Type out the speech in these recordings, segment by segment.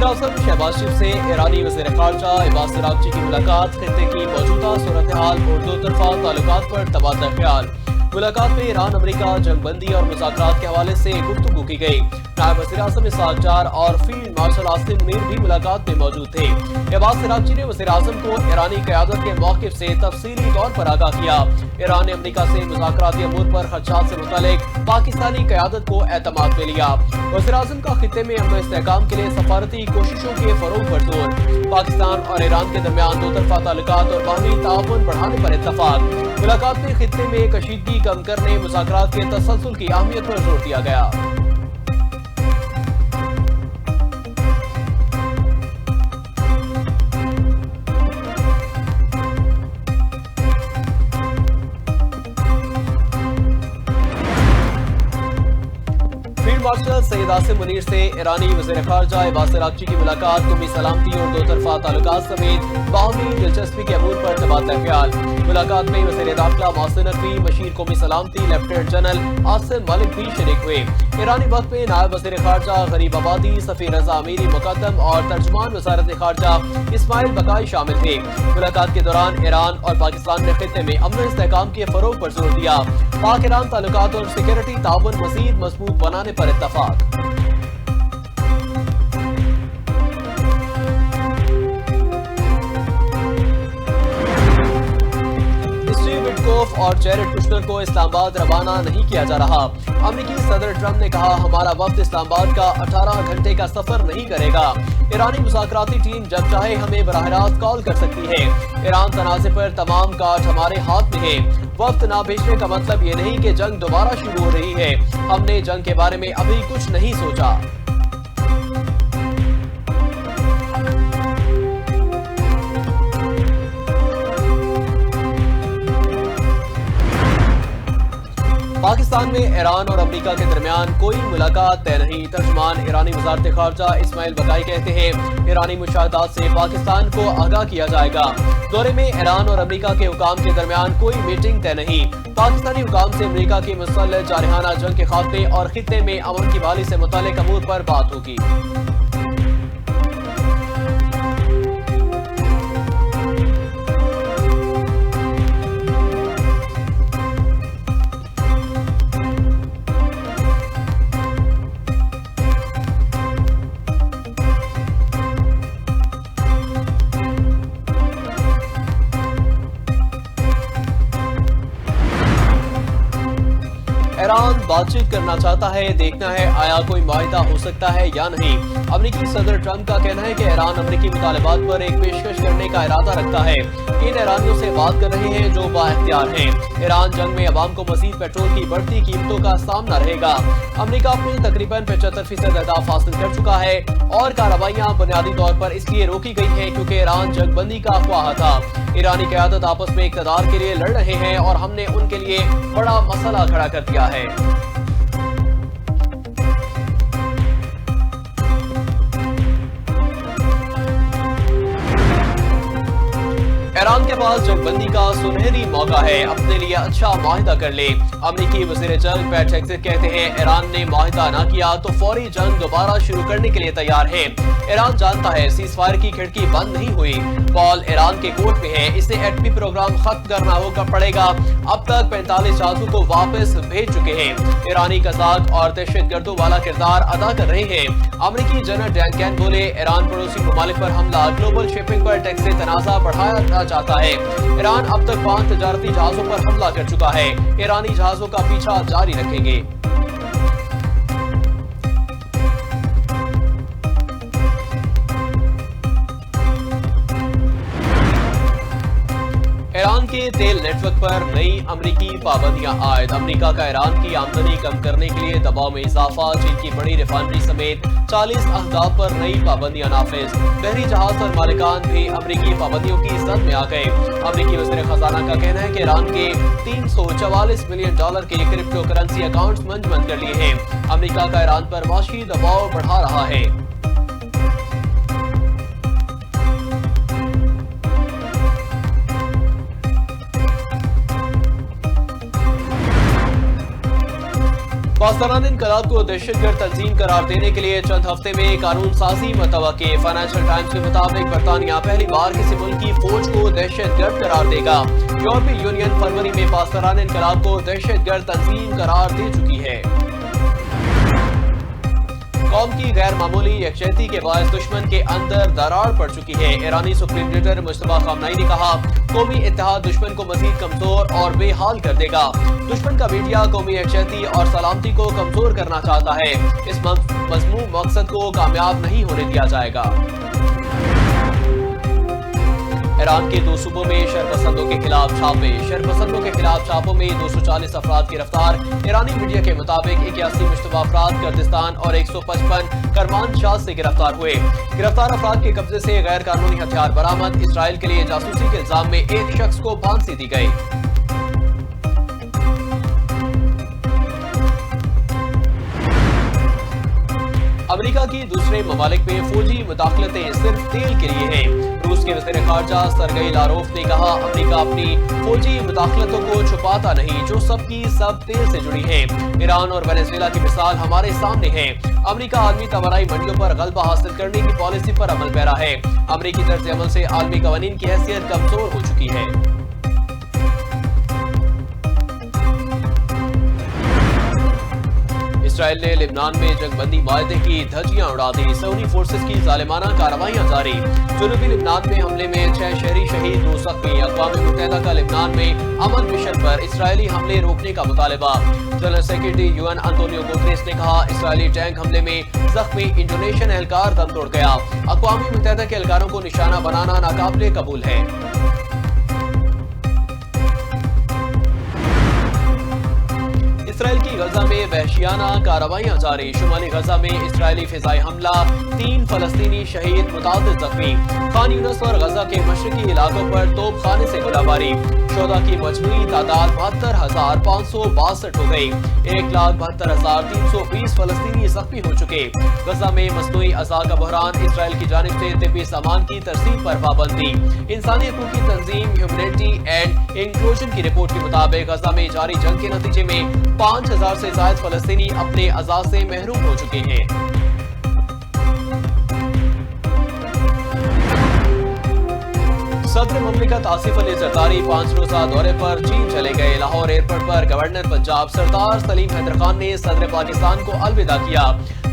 वज़ीर-ए-आज़म शहबाज शरीफ से ईरानी वज़ीर ख़ारजा अब्बास अराग़ची की मुलाकात, खित्ते की मौजूदा सूरत हाल और दो तरफ़ा ताल्लुकात पर तबादला ख्याल। मुलाकात में ईरान अमरीका जंगबंदी और मुज़ाकरात के हवाले से गुफ्तगू की गई। नायब वज़ीर-ए-आज़म इसहाक़ डार और फील्ड मार्शल आसिम मुनीर भी मुलाकात में मौजूद थे। अब्बास अराग़ची ने वज़ीर-ए-आज़म को ईरानी क़यादत के मौक़िफ़ से तफ़सीली तौर पर आगाह किया। ईरान ने अमरीका से मुज़ाकराती अमूर पर ख़दशात से मुतल्लिक़ पाकिस्तानी क़यादत को एतमाद में लिया। वज़ीर-ए-आज़म का खित्ते में अमन इस्तेहकाम के लिए सफारती कोशिशों के फ़रोग़ पर जोर। पाकिस्तान और ईरान के दरमियान दो तरफ़ा ताल्लुकात और बाहमी ताअवुन बढ़ाने पर इत्तफ़ाक़। मुलाकात में खित्ते में कशीदगी कम करने, मुज़ाकरात के तसलसल की अहमियत पर जोर दिया गया। मार्शल सैयद आसिम मुनीर से ईरानी वज़ीर ख़ारजा अब्बास अराग़ची की मुलाकात, कौमी सलामती और दो तरफ़ा ताल्लुकात समेत बाहमी दिलचस्पी के अमूर पर तबादला ख्याल। मुलाकात में वज़ीर दाखिला मोहसिन नकवी, मशीर कौमी सलामती लेफ्टिनेंट जनरल आसिम मलिक भी शरीक हुए। ईरानी वक्त में नायब वज़ीर ख़ारजा गरीब आबादी, सफ़ीर रज़ा अमीरी मुक़द्दम और तर्जुमान वज़ारत ख़ारजा इस्माइल बकाई शामिल थे। मुलाकात के दौरान ईरान और पाकिस्तान ने खित्ते में अमन इस्तेहकाम के फ़रोग़ पर जोर दिया। पाक ईरान ताल्लुकात और सिक्योरिटी ताउन मज़ीद मज़बूत बनाने पर इत्तफ़ाक़। और जैरेड कुश्नर को इस्लामाबाद रवाना नहीं किया जा रहा। अमेरिकी सदर ट्रंप ने कहा, हमारा वक्त इस्लामाबाद का 18 घंटे का सफर नहीं करेगा। ईरानी मुज़ाकराती टीम जब चाहे हमें बराह रास्त कॉल कर सकती है। ईरान तनाज़े पर तमाम काट हमारे हाथ में है। वक्त ना भेजने का मतलब ये नहीं कि जंग दोबारा शुरू हो रही है। हमने जंग के बारे में अभी कुछ नहीं सोचा। पाकिस्तान में ईरान और अमेरिका के दरमियान कोई मुलाकात तय नहीं। तर्जुमान ईरानी वज़ारत ख़ारजा इस्माइल बकाई कहते हैं, ईरानी मुशाहदात से पाकिस्तान को आगाह किया जाएगा। दौरे में ईरान और अमेरिका के हुकाम के दरमियान कोई मीटिंग तय नहीं। पाकिस्तानी हुकाम से अमेरिका की मुसल्लह जारहाना जंग के खात्मे और खित्ते में अमन की बहाली से मुतल्लिक़ अमूर पर बात होगी। ईरान बातचीत करना चाहता है, देखना है आया कोई माहिदा हो सकता है या नहीं। अमेरिकी सदर ट्रंप का कहना है कि ईरान अमेरिकी मुतालबात पर एक पेशकश करने का इरादा रखता है। इन ईरानियों से बात कर रहे हैं जो बाइख्तियार हैं। ईरान जंग में अवाम को मज़ीद पेट्रोल की बढ़ती कीमतों का सामना रहेगा। अमेरिका अपनी तकरीबन 75% अहदाफ हासिल कर चुका है और कार्रवाइयाँ बुनियादी तौर पर इसलिए रोकी गई हैं क्योंकि ईरान जंगबंदी का ख्वाह था। ईरानी क़यादत आपस में इक़्तिदार के लिए लड़ रहे हैं और हमने उनके लिए बड़ा मसला खड़ा कर दिया है। ईरान के पास जंगबंदी का सुनहरी मौका है, अपने लिए अच्छा माहिदा कर ले। अमेरिकी वज़ीर जंग पैट हेग्सेट कहते हैं, ईरान ने माहिदा ना किया तो फौरी जंग दोबारा शुरू करने के लिए तैयार है। ईरान जानता है सीज़फायर की खिड़की बंद नहीं हुई। बॉल ईरान के कोर्ट में है, इसे एटमी प्रोग्राम खत्म करना होगा पड़ेगा। अब तक 45 जासूसों को वापस भेज चुके हैं। ईरानी कज़ाक और दहशतगर्दों वाला किरदार अदा कर रहे हैं। अमेरिकी जनरल डैन कैन बोले, ईरान पड़ोसी ममालिक पर हमला ग्लोबल शिपिंग पर टैक्स से तनाज़ा बढ़ाया चाहता है। ईरान अब तक 5 तजारती जहाजों पर हमला कर चुका है। ईरानी जहाजों का पीछा जारी रखेंगे। ईरान के तेल नेटवर्क पर नई अमरीकी पाबंदियां आयद। अमरीका का ईरान की आमदनी कम करने के लिए दबाव में इजाफा। चीन की बड़ी रिफाइनरी समेत 40 अहदाफ पर नई पाबंदियां नाफिज। बहरी जहाज और मालिकान भी अमरीकी पाबंदियों की जद में आ गए। अमरीकी वज़ीर खजाना का कहना है कि ईरान के $344 मिलियन के क्रिप्टो करेंसी अकाउंट्स मंजमद कर लिए हैं। अमरीका का ईरान पर माशी दबाव बढ़ा रहा है। पाकिस्तान इनकलाब को दहशतगर्द तंजीम करार देने के लिए चंद हफ्ते में कानून साजी मुतवक्के। फाइनेंशियल टाइम्स के मुताबिक बरतानिया पहली बार किसी मुल्क की फौज को दहशतगर्द करार देगा। यूरोपीय यूनियन फरवरी में पाकिस्तान इनकलाब को दहशतगर्द तंजीम करार दे चुकी है। कौम की गैर मामूली यकजहती के बायस दुश्मन के अंदर दरार पड़ चुकी है। ईरानी सुप्रीम लीडर मुस्तफा खामनई ने कहा, कौमी इत्तेहाद दुश्मन को मजीद कमजोर और बेहाल कर देगा। दुश्मन का मीडिया कौमी यकजहती और सलामती को कमजोर करना चाहता है। इस मज़मूम मकसद को कामयाब नहीं होने दिया जाएगा। ईरान के 2 सूबों में शरपसंदों के खिलाफ छापे। शरपसंदों के खिलाफ छापों में 240 अफराद गिरफ्तार। ईरानी मीडिया के मुताबिक 81 मुश्तबा अफराद कर्दिस्तान और 155 करमानशाह से गिरफ्तार हुए। गिरफ्तार अफराद के कब्जे से गैर कानूनी हथियार बरामद। इसराइल के लिए जासूसी के इल्जाम में एक शख्स को फांसी दी गई। अमेरिका की दूसरे ममालिक में फौजी मुदाखलतें सिर्फ तेल के लिए हैं। रूस के वज़ीर ख़ारजा सरगई लारोफ ने कहा, अमेरिका अपनी फौजी मुदाखलतों को छुपाता नहीं, जो सब की सब तेल से जुड़ी है। ईरान और वेनेजुएला की मिसाल हमारे सामने है। अमेरिका आलमी तवानाई मंडियों पर गलबा हासिल करने की पॉलिसी पर अमल पैरा है। अमेरिकी तर्ज अमल से आलमी कवानीन की हैसियत कमजोर हो चुकी है। इसराइल ने लिबनान में जंगबंदी माहदे की धज्जियां उड़ा दी। सऊदी फोर्सेस की जालिमाना कार्रवाइयां जारी। जनूबी लिबनान में हमले में 6 शहरी शहीद, 2 जख्मी। अक़वाम मुत्तहिदा का लिबनान में अमन मिशन पर इसराइली हमले रोकने का मुतालबा। General secretary UN Antonio Guterres ने कहा, इसराइली टैंक हमले में जख्मी इंडोनेशियन एहलकार दम तोड़ गया। अक़वाम मुत्तहिदा के एहलकारों को निशाना बनाना नाकाबिले कबूल है। इसराइल की गजा में वहशियाना कार्रवाइयां जारी। शुमाली गजा में इसराइली फिजाई हमला, 3 फलस्तीनी शहीद, मुतादिद जख्मी। खान यूनिस और गजा के मशरकी इलाकों पर तोपखाने से गोलाबारी। शोधा की मजमूई तादाद 72,562 हो गई। 1,72,320 फलस्तीनी जख्मी हो चुके। गजा में मसनूई अज़ा का बहरान। इसराइल की जानिब से तिब्बी सामान की तरसीब पर पाबंदी। इंसानी हकूक़ की तंजीम ह्यूमैनिटी एंड इंक्लूजन की रिपोर्ट के मुताबिक गजा में जारी जंग के नतीजे में 5,000 से ज़ायद फलस्तीनी अपने अज़ा से महरूम हो चुके हैं। सदर मुमलिकत आसिफ अली जरदारी 5 रोज़ा दौरे पर चीन चले गए। लाहौर एयरपोर्ट पर गवर्नर पंजाब सरदार सलीम हैदर खान ने सदर पाकिस्तान को अलविदा किया।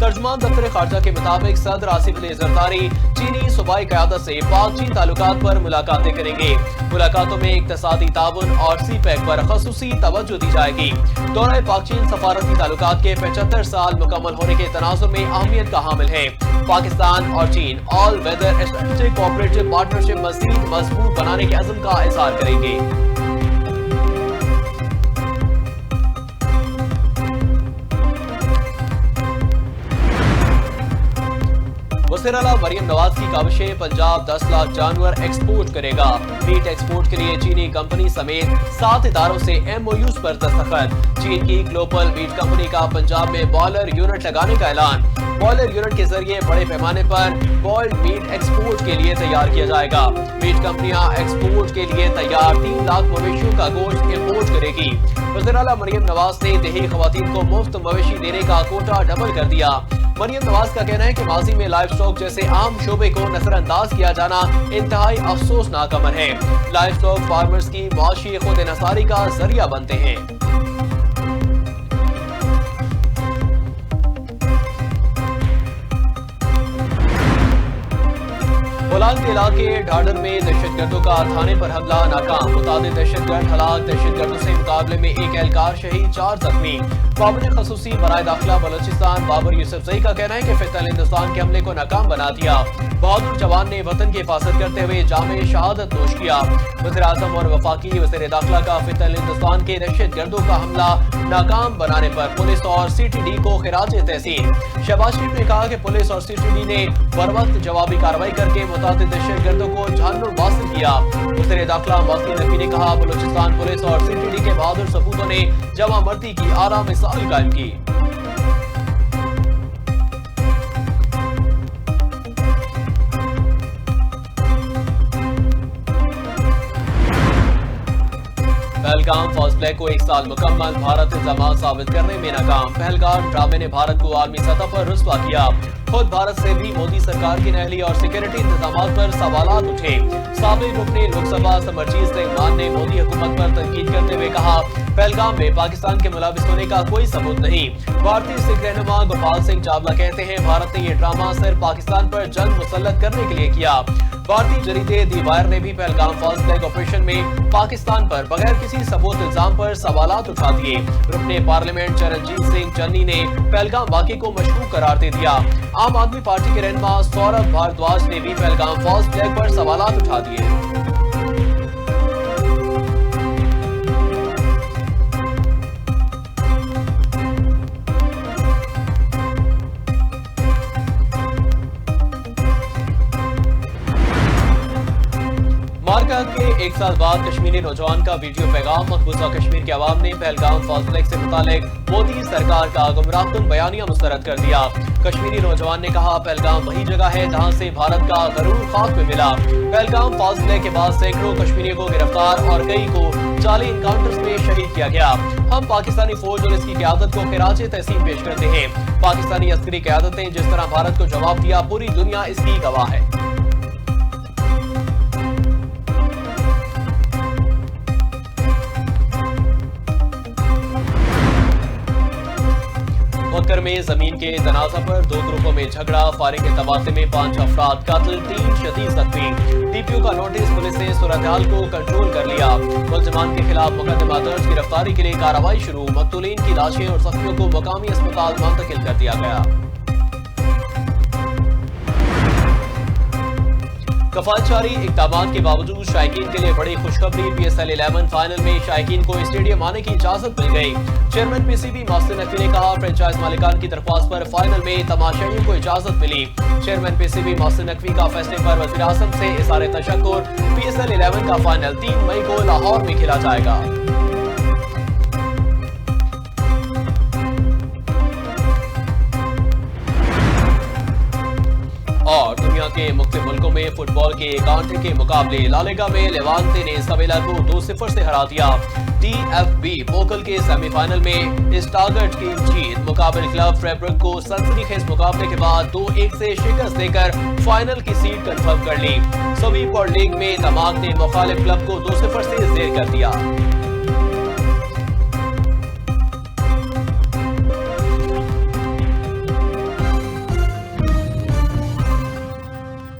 तर्जुमान दफ्तर खारजा के मुताबिक सदर आसिफ अली जरदारी चीनी सूबाई क़यादत से पाक चीन ताल्लुकात पर मुलाकातें करेंगे। मुलाकातों में इक़्तिसादी ताउन और सीपैक पर ख़ुसूसी तवज्जो दी जाएगी। दौरा पाक चीन सफारती ताल्लुकात के 75 साल मुकम्मल होने के तनाज़ुर में अहमियत का हामिल है। पाकिस्तान और चीन all weather strategic cooperative partnership मज़ीद मजबूत बनाने के अज़्म का इज़हार करेंगे। वज़ीर आला मरियम नवाज की काविशें, पंजाब 10 लाख जानवर एक्सपोर्ट करेगा। मीट एक्सपोर्ट के लिए चीनी कंपनी समेत 7 इदारों से MOUs पर दस्तखत। चीन की ग्लोबल मीट कंपनी का पंजाब में बॉयलर यूनिट लगाने का ऐलान। बॉयलर यूनिट के जरिए बड़े पैमाने पर बॉइल्ड मीट एक्सपोर्ट के लिए तैयार किया जाएगा। मीट कंपनियां एक्सपोर्ट के लिए तैयार 3 लाख मवेशियों का गोश्त इम्पोर्ट करेगी। वज़ीर आला मरियम नवाज ने देही खवातीन को मुफ्त मवेशी देने का कोटा डबल कर दिया। मरियम नवाज का कहना है कि माजी में लाइव स्टॉक जैसे आम शोबे को नजरअंदाज किया जाना इंतहाई अफसोसनाक अमर है। लाइव स्टॉक फार्मर्स की माशी खुद इनसारी का जरिया बनते हैं। बोलांग के इलाके ढाडर में दहशतगर्दों का थाने पर हमला नाकाम। मुतादिद दहशतगर्द हलाक। दहशतगर्दों से मुकाबले में एक एहलकार शहीद, 4 जख्मी। काबिल खसूसी बराए दाखिला बलोचिस्तान बाबर यूसुफजई का कहना है कि फितल हिंदुस्तान के हमले को नाकाम बना दिया। बहादुर जवान ने वतन की हिफाजत करते हुए जामे शहादत नोश किया। वज़ीर आज़म और वफाकी वज़ीर दाखिला का फितल हिंदुस्तान के दहशतगर्दों का हमला नाकाम बनाने पर पुलिस और CTD को खिराज तहसीन। शहबाज शरीफ ने कहा कि पुलिस और CTD ने बरवक्त जवाबी कार्रवाई करके मुतादिद दहशतगर्दों को जानलेवा वासिल किया। वज़ीर दाखिला मासी नकवी ने कहा, बलूचिस्तान पुलिस और CTD के बहादुर सपूतों ने जमा मर्दी की आला मिसाल कायम की। पहलगाम फौज ब्लैक को 1 साल मुकम्मल, भारत इल्जामात साबित करने में नाकाम। पहलगाम ड्रामे ने भारत को आलमी सतह पर रुस्वा किया। खुद भारत से भी मोदी सरकार की नहली और सिक्योरिटी इंतजामात पर सवालात उठे। साबिक रुकने लोकसभा समरजीत सिंह मान ने मोदी हुकूमत पर तनकीद करते हुए कहा, पहलगाम में पाकिस्तान के मुलविस होने का कोई सबूत नहीं। भारतीय सिख रहनुमा गोपाल सिंह चावला कहते हैं, भारत ने ये ड्रामा सिर्फ पाकिस्तान पर जंग मुसल्लत करने के लिए किया। भारतीय जरीदे दी वायर ने भी पहलगाम फॉल्स फ्लैग ऑपरेशन में पाकिस्तान पर बगैर किसी सबूत इल्जाम पर सवालात उठा दिए। रुकने पार्लियामेंट चरणजीत सिंह चन्नी ने पहलगाम वाक़े को मशकूक करार दे दिया। आम आदमी पार्टी के रहनुमा सौरभ भारद्वाज ने भी पहलगाम फॉल्स फ्लैग पर सवालात उठा दिए। मारका के 1 साल बाद कश्मीरी नौजवान का वीडियो पैगाम। मकबूजा कश्मीर के अवाम ने पहलगाम फॉल्स फ्लैग से मुतालिक मोदी सरकार का गुमराहकुन बयानिया मुस्तरद कर दिया। कश्मीरी नौजवान ने कहा, पहलगाम वही जगह है जहां से भारत का गरूर खाक में मिला। पहलगाम फॉल्स फ्लैग के बाद सैकड़ों कश्मीरियों को गिरफ्तार और कई को जाली इनकाउंटर्स में शहीद किया गया। हम पाकिस्तानी फौज और इसकी क़यादत को खिराज तहसीन पेश करते हैं। पाकिस्तानी अस्करी क़यादत ने जिस तरह भारत को जवाब दिया, पूरी दुनिया इसकी गवाह है। मक्कर में जमीन के तनाज़ा पर 2 ग्रुपों में झगड़ा। फायरिंग के तबादले में 5 अफराद कत्ल, 3 शदीद जख्मी। डीपीओ का नोटिस, पुलिस ने सूरत-ए-हाल को कंट्रोल कर लिया। मुलजिमान के खिलाफ मुकदमा दर्ज, गिरफ्तारी के लिए कार्रवाई शुरू। मकतूलीन की लाशें और जख्मियों को मकामी अस्पताल मुंतकिल कर दिया गया। कफायतजारी इक़दामात के बावजूद शायकीन के लिए बड़ी खुशखबरी। PSL 11 फाइनल में शायकीन को स्टेडियम आने की इजाजत मिल गई। चेयरमैन PCB मोहसिन नकवी ने कहा, फ्रेंचाइज मालिकान की दरख्वास्त पर फाइनल में तमाशाइयों को इजाजत मिली। चेयरमैन PCB मोहसिन नकवी का फैसले पर वज़ीर आज़म से इज़हार तशक्कुर। PSL 11 का फाइनल 3 मई को लाहौर में खेला जाएगा। और दुनिया के मुख्तलिफ मुल्कों में फुटबॉल के कांटे के मुकाबले। ला लीगा में लेवांते ने सवेला को 2-0 से हरा दिया। TFB पोकल के सेमीफाइनल में स्टागर्ट की जीत। मुकाबल क्लब फ्रेबर्ग को सनसनीखेज मुकाबले के बाद 2-1 से शिकस्त देकर फाइनल की सीट कंफर्म कर ली। सभी पर लीग में दमाग ने मुखालिफ क्लब को 2-0 से जेर कर दिया।